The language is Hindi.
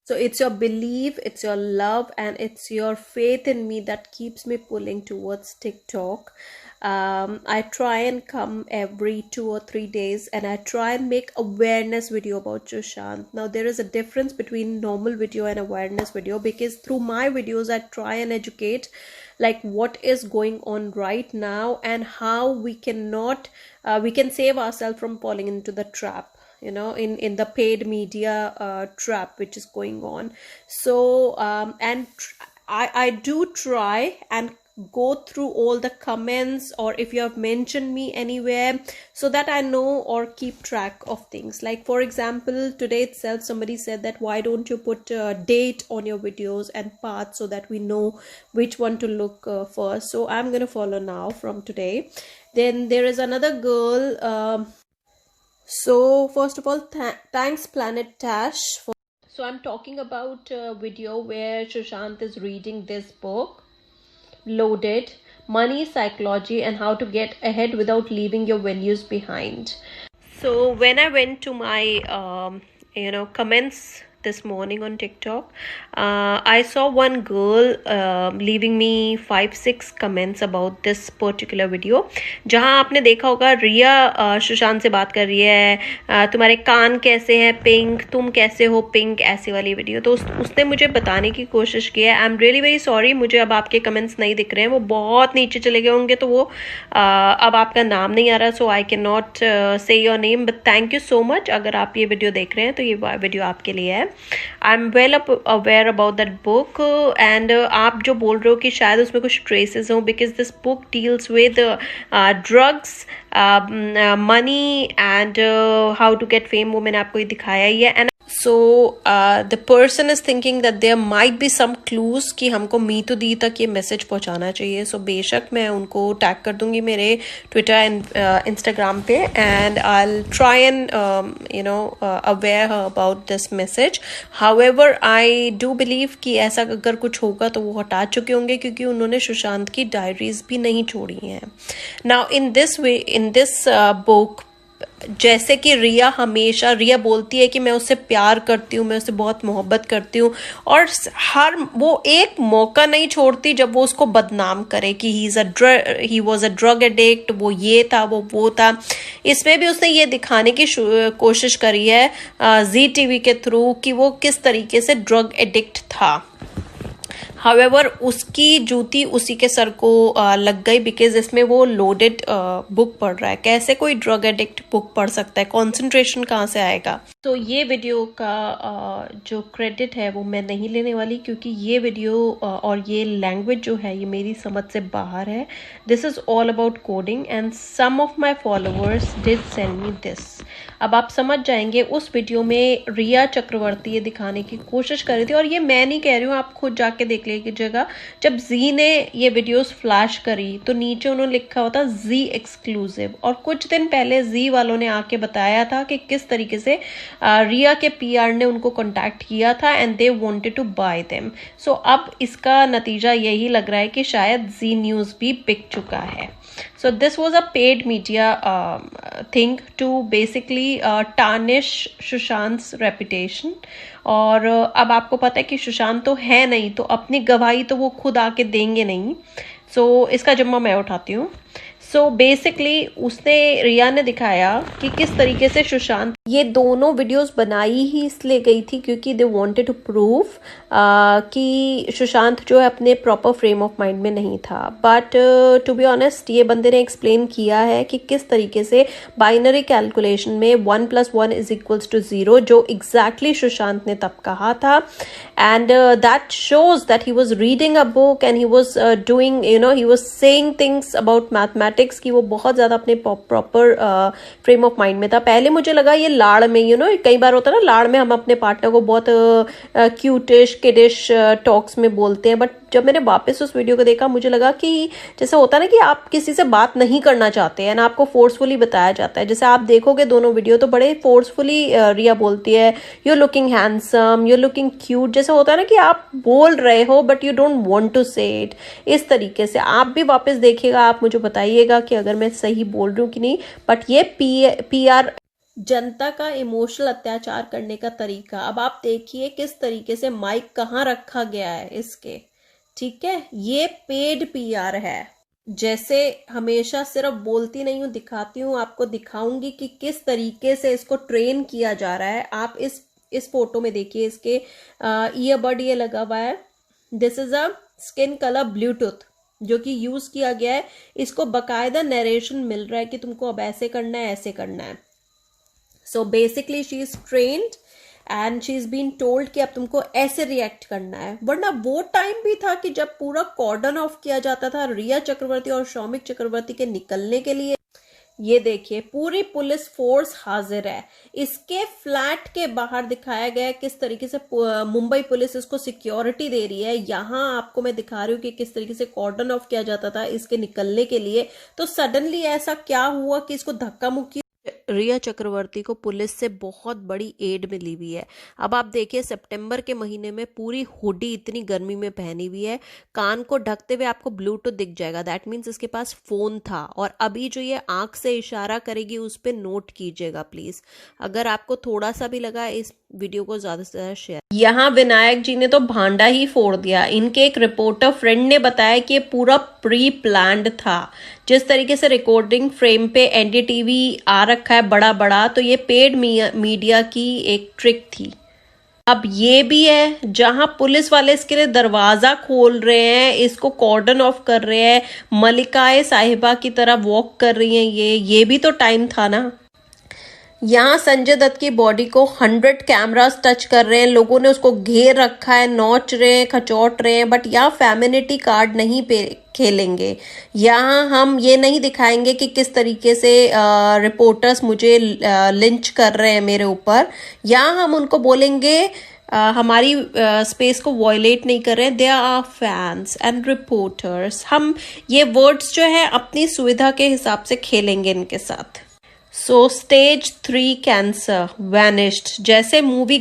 So it's your belief, it's your love, and it's your faith in me that keeps me pulling towards TikTok. I try and come every 2 or 3 days, and I try and make awareness video about Sushant. Now there is a difference between normal video and awareness video, because through my videos I try and educate like what is going on right now and how we cannot we can save ourselves from falling into the trap, in the paid media trap which is going on. So I do try and go through all the comments, or if you have mentioned me anywhere, so that I know or keep track of things. Like for example, today itself somebody said that why don't you put a date on your videos and path, so that we know which one to look first. So I'm gonna follow now from today. Then there is another girl. So first of all, thanks Planet Tash for. So I'm talking about a video where Sushant is reading this book, Loaded: Money, Psychology, and How to Get Ahead Without Leaving Your Values Behind. So when I went to my comments this morning on TikTok, I saw one girl leaving me 5-6 comments about this particular video, जहाँ आपने देखा होगा रिया सुशांत से बात कर रही है, तुम्हारे कान कैसे हैं पिंक, तुम कैसे हो पिंक, ऐसी वाली वीडियो। तो उसने मुझे बताने की कोशिश की है। I am really very sorry, मुझे अब आपके कमेंट्स नहीं दिख रहे हैं, वो बहुत नीचे चले गए होंगे, तो वो अब आपका नाम नहीं आ रहा, सो आई कैन नॉट से your name, but thank you so much. अगर आप ये वीडियो देख रहे हैं तो ये वीडियो आपके लिए है। I am well aware about that book, and आप जो बोल रहे हो कि शायद उसमें कुछ ट्रेसेस हों, because this book deals with drugs, money and how to get fame, वो मैंने आपको ये दिखाया ही है। And so the person is thinking that there might be some clues कि हमको मी टू दी तक ये मैसेज पहुंचाना चाहिए। सो बेशक मैं उनको टैग कर दूंगी मेरे ट्विटर एंड इंस्टाग्राम पे, and I will try and aware her about this message. However, I do believe कि ऐसा अगर कुछ होगा तो वो हटा चुके होंगे, क्योंकि उन्होंने सुशांत की डायरीज भी नहीं छोड़ी हैं। Now in this way, in this book, जैसे कि रिया बोलती है कि मैं उससे प्यार करती हूँ, मैं उससे बहुत मोहब्बत करती हूँ, और वो एक मौका नहीं छोड़ती जब वो उसको बदनाम करे कि he was a drug addict, वो ये था, वो था। इसमें भी उसने ये दिखाने की कोशिश करी है ZTV के थ्रू कि वो किस तरीके से ड्रग एडिक्ट था। हावेवर उसकी जूती उसी के सर को लग गई, बिकॉज इसमें वो लोडेड बुक पढ़ रहा है। कैसे कोई ड्रग एडिक्ट बुक पढ़ सकता है, कॉन्सेंट्रेशन कहाँ से आएगा। तो ये वीडियो का जो क्रेडिट है वो मैं नहीं लेने वाली, क्योंकि ये वीडियो और ये लैंग्वेज जो है ये मेरी समझ से बाहर है। This is all about coding, and some of my followers did send me this. अब आप समझ जाएंगे, उस वीडियो में रिया चक्रवर्ती ये दिखाने की कोशिश कर रही थी, और ये मैं नहीं कह रही हूँ, आप खुद जाके देख लीजिएगा। जब जी ने ये वीडियोस फ्लैश करी तो नीचे उन्होंने लिखा हुआ था जी एक्सक्लूसिव, और कुछ दिन पहले जी वालों ने आके बताया था कि किस तरीके से रिया के PR ने उनको कॉन्टैक्ट किया था, and they wanted to buy them. So अब इसका नतीजा यही लग रहा है कि शायद जी न्यूज़ भी बिक चुका है। So this was a paid media thing to basically tarnish Sushant reputation। और अब आपको पता है कि सुशांत तो है नहीं, तो अपनी गवाही तो वो खुद आके देंगे नहीं। So इसका जिम्मा मैं उठाती हूँ। सो बेसिकली उसने रिया ने दिखाया कि किस तरीके से सुशांत, ये दोनों वीडियोस बनाई ही इसलिए गई थी क्योंकि दे वांटेड टू प्रूव कि सुशांत जो है अपने प्रॉपर फ्रेम ऑफ माइंड में नहीं था। बट टू बी ऑनेस्ट, ये बंदे ने एक्सप्लेन किया है कि किस तरीके से बाइनरी कैलकुलेशन में 1 + 1 = 0, जो एग्जैक्टली सुशांत ने तब कहा था। And that shows that he was reading a book and he was doing he was saying things about mathematics, की वो बहुत ज्यादा अपने प्रॉपर फ्रेम ऑफ माइंड में था। पहले मुझे लगा ये लाड़ में, कई बार होता है ना लाड़ में हम अपने पार्टनर को बहुत क्यूटिश किडिश टॉक्स में बोलते हैं, बट जब मैंने वापस उस वीडियो को देखा मुझे लगा कि जैसे होता है ना कि आप किसी से बात नहीं करना चाहते हैं ना, आपको फोर्सफुली बताया जाता है। जैसे आप देखोगे दोनों वीडियो तो बड़े फोर्सफुली रिया बोलती है you looking handsome, you looking cute, जैसे होता है ना कि आप बोल रहे हो but you don't want to say it. इस तरीके से आप भी वापस देखिएगा, आप मुझे बताइएगा कि अगर मैं सही बोल रही हूँ कि नहीं। बट ये PR जनता का इमोशनल अत्याचार करने का तरीका। अब आप देखिए किस तरीके से माइक कहाँ रखा गया है इसके, ठीक है। ये पेड पीआर है। जैसे हमेशा सिर्फ बोलती नहीं हूँ, दिखाती हूँ, आपको दिखाऊंगी कि किस तरीके से इसको ट्रेन किया जा रहा है। आप इस फोटो में देखिए, इसके ईयरबड ये लगा हुआ है। This is a skin colour Bluetooth जो कि यूज किया गया है। इसको बकायदा नरेशन मिल रहा है कि तुमको अब ऐसे करना है, ऐसे करना है। So basically she is trained and she is been told कि अब तुमको ऐसे रिएक्ट करना है। वरना वो टाइम भी था कि जब पूरा कॉर्डन ऑफ किया जाता था रिया चक्रवर्ती और शौमिक चक्रवर्ती के निकलने के लिए। ये देखिए पूरी पुलिस फोर्स हाजिर है। इसके फ्लैट के बाहर दिखाया गया है किस तरीके से मुंबई पुलिस इसको सिक्योरिटी दे रही है। यहाँ आपको मैं दिखा रही हूँ कि किस तरीके से कॉर्डन ऑफ किया जाता था इसके निकलने के लिए। तो सडनली ऐसा क्या हुआ कि इसको धक्का मुक्की। रिया चक्रवर्ती को पुलिस से बहुत बड़ी एड मिली हुई है। अब आप देखिए सितंबर के महीने में पूरी हुडी इतनी गर्मी में पहनी हुई है, कान को ढकते हुए आपको ब्लूटूथ दिख जाएगा, दैट मीन्स इसके पास फोन था। और अभी जो ये आंख से इशारा करेगी उस पर नोट कीजिएगा प्लीज। अगर आपको थोड़ा सा भी लगा, इस वीडियो को ज्यादा से ज्यादा शेयर। यहाँ विनायक जी ने तो भांडा ही फोड़ दिया। इनके एक रिपोर्टर फ्रेंड ने बताया कि ये पूरा प्री प्लान्ड था। जिस तरीके से रिकॉर्डिंग फ्रेम पे एनडीटीवी आ रखा है बड़ा बड़ा, तो ये पेड मीडिया की एक ट्रिक थी। अब ये भी है जहां पुलिस वाले इसके लिए दरवाजा खोल रहे हैं, इसको कॉर्डन ऑफ कर रहे हैं, मलिकाए साहिबा की तरह वॉक कर रही हैं। ये भी तो टाइम था ना। यहाँ संजय दत्त की बॉडी को 100 कैमरास टच कर रहे हैं, लोगों ने उसको घेर रखा है, नोच रहे हैं, खचोट रहे हैं। बट यहाँ फेमिनिटी कार्ड नहीं पे खेलेंगे। यहाँ हम ये नहीं दिखाएंगे कि किस तरीके से रिपोर्टर्स मुझे लिंच कर रहे हैं मेरे ऊपर। यहाँ हम उनको बोलेंगे हमारी स्पेस को वॉयलेट नहीं कर रहे हैं, they are fans and reporters. हम ये वर्ड्स जो है अपनी सुविधा के हिसाब से खेलेंगे इनके साथ। सो स्टेज 3 कैंसर वैनिश्ड। जैसे मूवी